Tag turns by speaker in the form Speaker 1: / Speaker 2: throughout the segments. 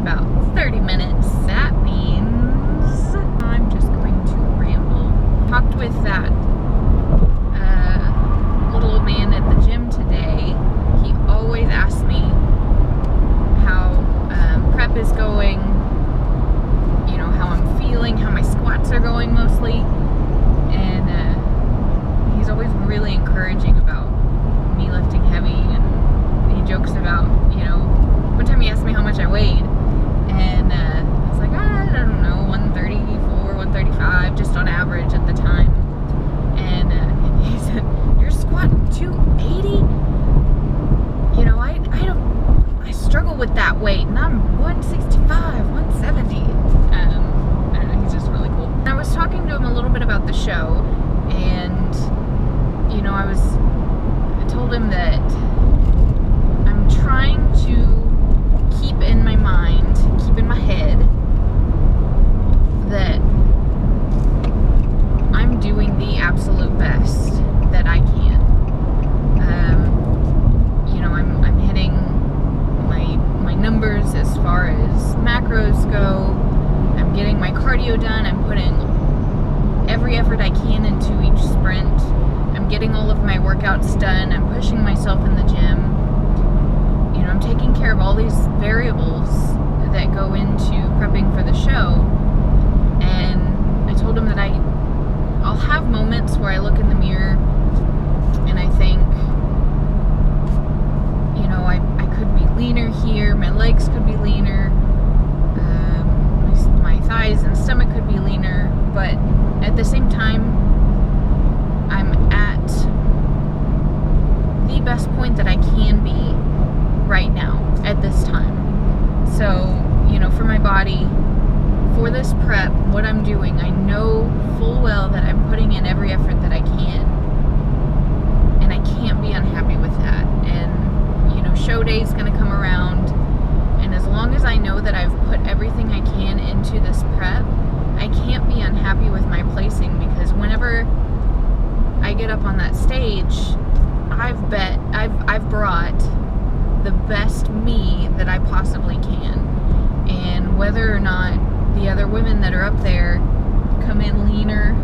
Speaker 1: about 30 minutes. That means I'm just going to ramble. Talked with that little old man at the gym today. He always asks me how prep is going, you know, how I'm feeling, how my squats are going mostly. And he's always really encouraging about me lifting heavy, and he jokes about, you know, one time he asked me how much I weighed, and I was like, I don't know, 134, 135, just on average at the time. And he said, you're squatting 280? You know, I struggle with that weight, and I'm 165, 170. I don't know, he's just really cool. And I was talking to him a little bit about the show, and, you know, I told him that I'm trying to keep in my mind, keep in my head, that I'm doing the absolute best that I can. You know, I'm hitting my numbers as far as macros go. I'm getting my cardio done. I'm putting every effort I can into each sprint. I'm getting all of my workouts done. I'm pushing myself in the gym. You know, I'm taking care of all these variables that go into prepping for the show. And I told him that I'll have moments where I look in the mirror and I think, you know, I could be leaner here, my legs could be leaner, my thighs and stomach could be leaner, but at the same time, I'm at the best point that I can be right now at this time. So, you know, for my body, for this prep, what I'm doing, I know full well that I'm putting in every effort that I can, and I can't be unhappy with that. And, you know, show day is going to come around, and as long as I know that I've put everything I can into this prep, I can't be unhappy with my placing, because whenever I get up on that stage, I've brought the best me that I possibly can. And whether or not the other women that are up there come in leaner,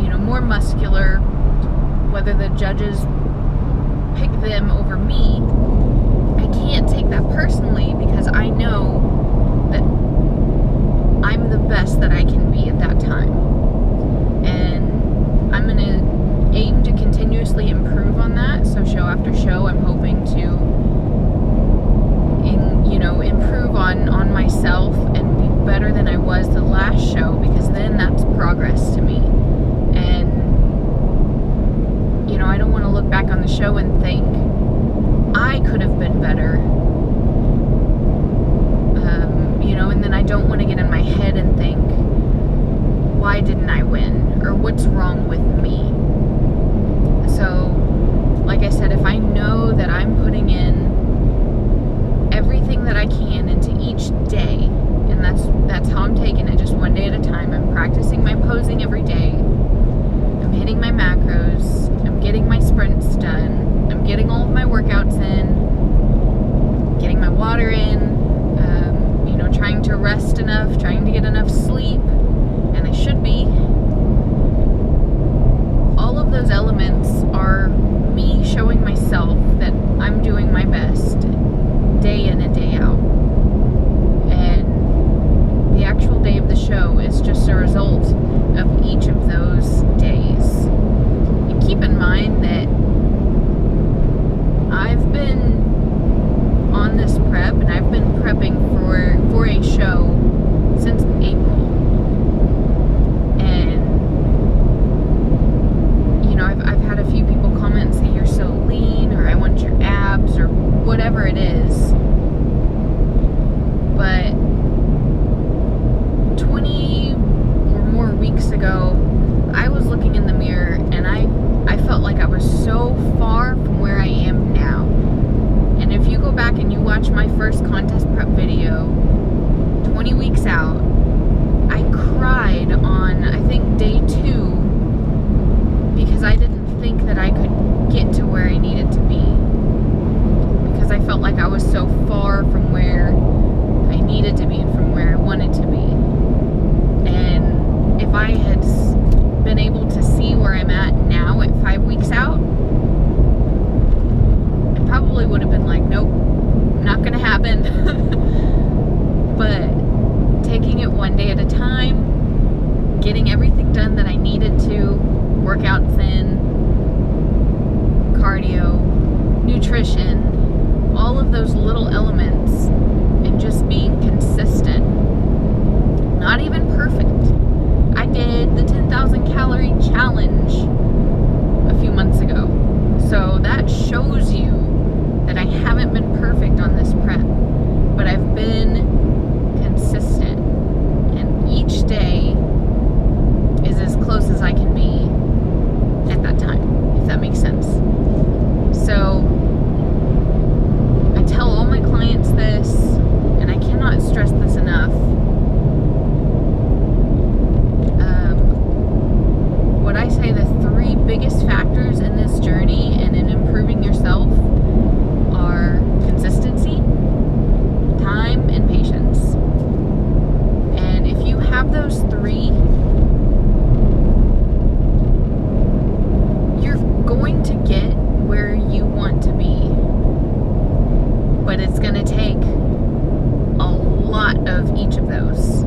Speaker 1: you know, more muscular, whether the judges pick them over me, I can't take that personally, because I know that I'm the best that I can be at that time. And I'm going to aim to continuously improve on that. So show after show, I'm hoping to improve on myself and be better than I was the last show, because then that's progress to me. And, you know, I don't want to look back on the show and think I could have been better. You know, and then I don't want to get in my head and think, why didn't I win? Or what's wrong with me? So, like I said, if I know that I'm putting in everything that I can into each day, and that's how I'm taking it, just one day at a time. I'm practicing my posing every day. I'm hitting my macros. I'm getting my sprints done. I'm getting all of my workouts in. Getting my water in. You know, trying to rest enough, trying to get enough sleep, and I should be. All of those elements are me showing myself that I'm doing my best day in and day out. And the actual day of the show is just a result of each of those days. And keep in mind that I've been on this prep, and I've been prepping for a show since April. And, you know, I've had a few people comment and say, you're so lean, or I want your abs, or whatever it is. But 20 or more weeks ago, I was looking in the mirror, and I felt like I was so far from where I am now. And if you go back and you watch my first contest prep video, 20 weeks out, I cried on, I think, day 2, because I didn't think that I could get to where I needed to be. Because I felt like I was so far from where needed to be and from where I wanted to be. And if I had been able to see where I'm at now at 5 weeks out, I probably would have been like, nope, not gonna happen. But taking it one day at a time, getting everything done that I needed to, workouts in, cardio, nutrition, all of those little elements, and just being consistent. Not even perfect. I did the 10,000 calorie challenge a few months ago. So that shows you that I haven't been perfect on this prep, but I've been consistent. And each day is as close as I can be at that time, if that makes sense. So I tell all my clients this, and I cannot stress this enough. What I say, the 3 biggest factors in this journey and in improving yourself are consistency, time, and patience. And if you have those 3, you're going to get where you want to be. But it's going to take a lot of each of those.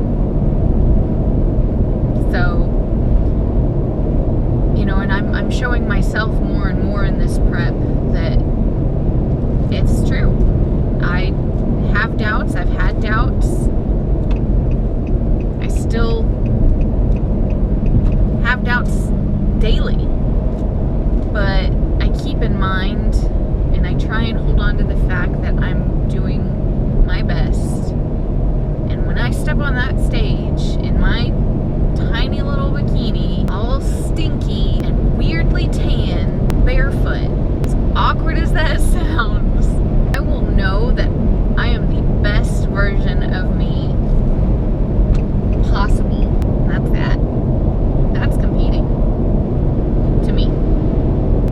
Speaker 1: So, you know, and I'm showing myself more and more in this prep that it's true. I have doubts. I've had doubts. I still have doubts daily. But I keep in mind, and I try and hold on to the fact that I'm doing my best. And when I step on that stage in my tiny little bikini, all stinky and weirdly tan, barefoot, as awkward as that sounds, I will know that I am the best version of me possible. That's that. That's competing. To me.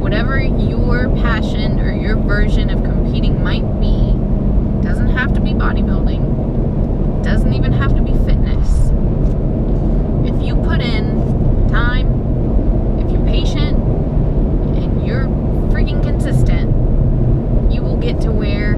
Speaker 1: Whatever your passion or your version of competing might be, doesn't have to be bodybuilding, doesn't even have to be fitness. If you put in time, if you're patient, and you're freaking consistent, you will get to where